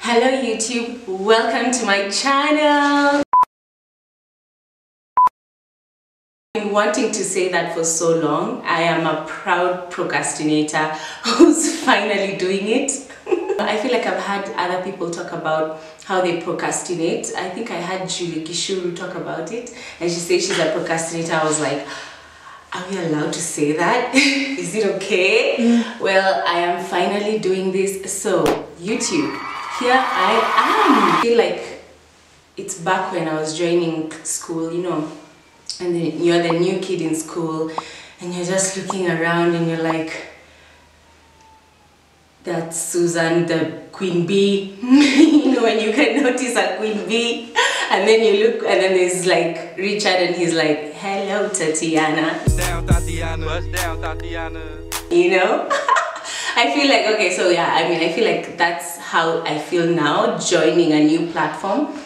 Hello YouTube, welcome to my channel. I've been wanting to say that for so long. I am a proud procrastinator who's finally doing it. I feel like I've had other people talk about how they procrastinate. I think I had Julie Gishuru talk about it, and she said she's a procrastinator. I was like, are we allowed to say that? Is it okay? Well, I am finally doing this. So YouTube, here I am. I feel like it's back when I was joining school, you know, and then you're the new kid in school and you're just looking around and you're like, that's Susan, the queen bee. You know, when you can notice a queen bee, and then you look, and then there's like Richard, and he's like, hello Tatiana. What's down, Tatiana? What's down, Tatiana? You know? I feel like, okay, so yeah, I mean, I feel like that's how I feel now, joining a new platform.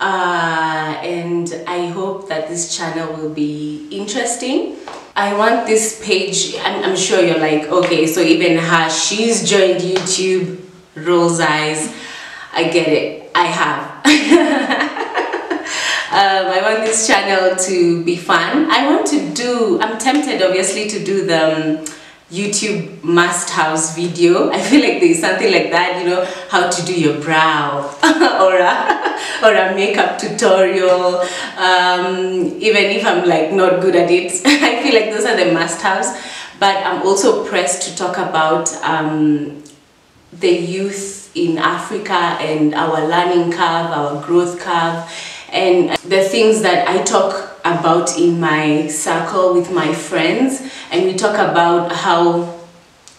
And I hope that this channel will be interesting. I want this page, I'm sure you're like, okay, so even her, she's joined YouTube, rolls eyes. I get it, I have. I want this channel to be fun. I'm tempted obviously to do the YouTube must house video. I feel like there's something like that, you know, how to do your brow or a makeup tutorial. Even if I'm like not good at it, I feel like those are the must haves. But I'm also pressed to talk about the youth in Africa and our learning curve, our growth curve, and the things that I talk about in my circle with my friends. And we talk about how,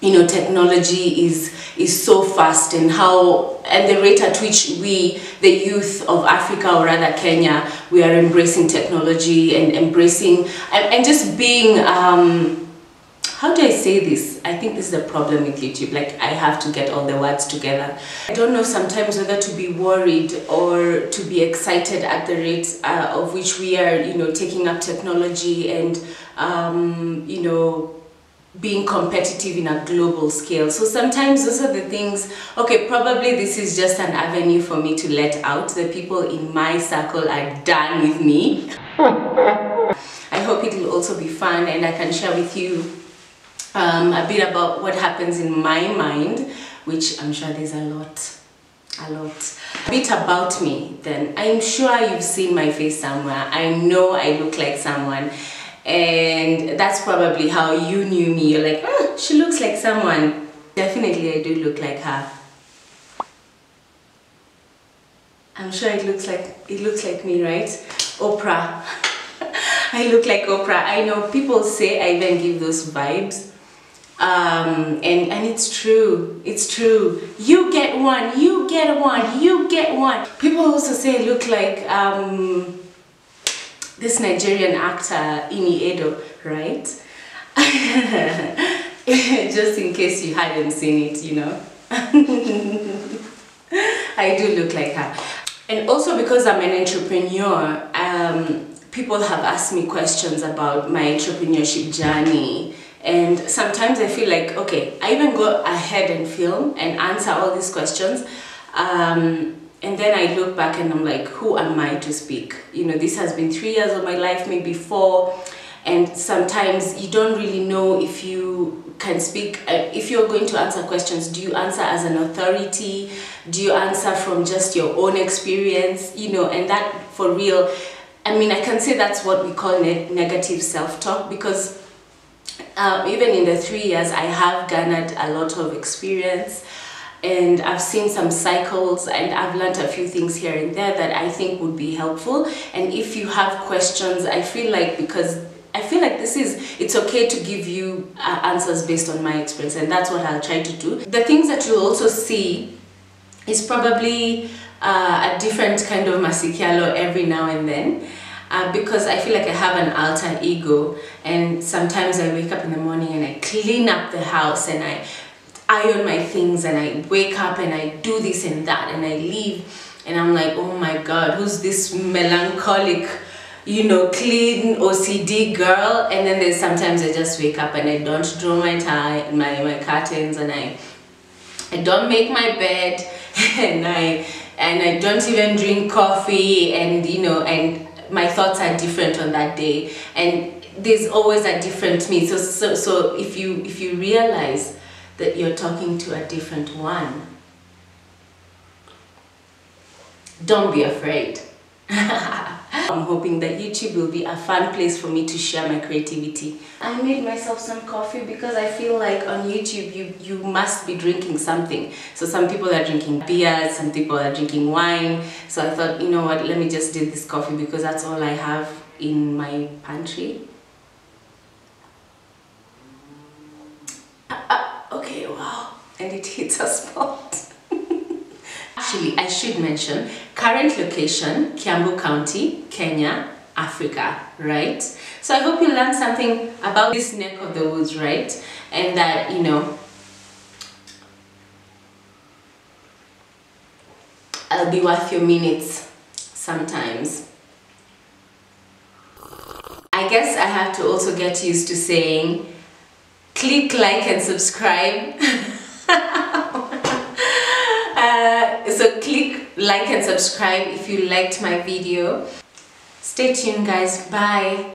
you know, technology is so fast, and the rate at which we, the youth of Africa, or rather Kenya, we are embracing technology and embracing and just being how do I say this? I think this is the problem with YouTube. Like, I have to get all the words together. I don't know sometimes whether to be worried or to be excited at the rate of which we are, you know, taking up technology and, you know, being competitive in a global scale. So sometimes those are the things, okay, probably this is just an avenue for me to let out. The people in my circle are done with me. I hope it will also be fun, and I can share with you a bit about what happens in my mind, which I'm sure there's a lot. A bit about me then. I'm sure you've seen my face somewhere. I know I look like someone, and that's probably how you knew me. You're like, oh, she looks like someone. Definitely I do look like her. I'm sure it looks like me, right? Oprah. I look like Oprah. I know people say I even give those vibes. And it's true, you get one, you get one, you get one. People also say I look like this Nigerian actor Ini Edo, right? Just in case you hadn't seen it, you know. I do look like her. And also because I'm an entrepreneur, people have asked me questions about my entrepreneurship journey. And sometimes I feel like, okay, I even go ahead and film and answer all these questions. And then I look back and I'm like, who am I to speak? You know, this has been 3 years of my life, maybe 4. And sometimes you don't really know if you can speak. If you're going to answer questions, do you answer as an authority? Do you answer from just your own experience? You know, and that for real, I mean, I can say that's what we call negative self-talk, because even in the 3 years, I have garnered a lot of experience, and I've seen some cycles, and I've learned a few things here and there that I think would be helpful. And if you have questions, I feel like, it's okay to give you answers based on my experience, and that's what I'll try to do. The things that you'll also see is probably a different kind of Kyallo every now and then. Because I feel like I have an alter ego, and sometimes I wake up in the morning and I clean up the house and I iron my things, and I wake up and I do this and that, and I leave and I'm like, oh my god, who's this melancholic, you know, clean OCD girl? And then there's sometimes I just wake up and I don't draw my curtains, and I don't make my bed, and I don't even drink coffee, and you know, and my thoughts are different on that day, and there's always a different me. So if you realize that you're talking to a different one, don't be afraid. I'm hoping that YouTube will be a fun place for me to share my creativity. I made myself some coffee because I feel like on YouTube you must be drinking something. So some people are drinking beer, some people are drinking wine. So I thought, you know what, let me just do this coffee because that's all I have in my pantry. Okay, wow, and it hits a spot. Actually, I should mention, current location, Kyallo County, Kenya, Africa, right? So I hope you learned something about this neck of the woods, right? And that, you know, I'll be worth your minutes sometimes. I guess I have to also get used to saying, click like and subscribe. So click like and subscribe if you liked my video. Stay tuned guys, bye.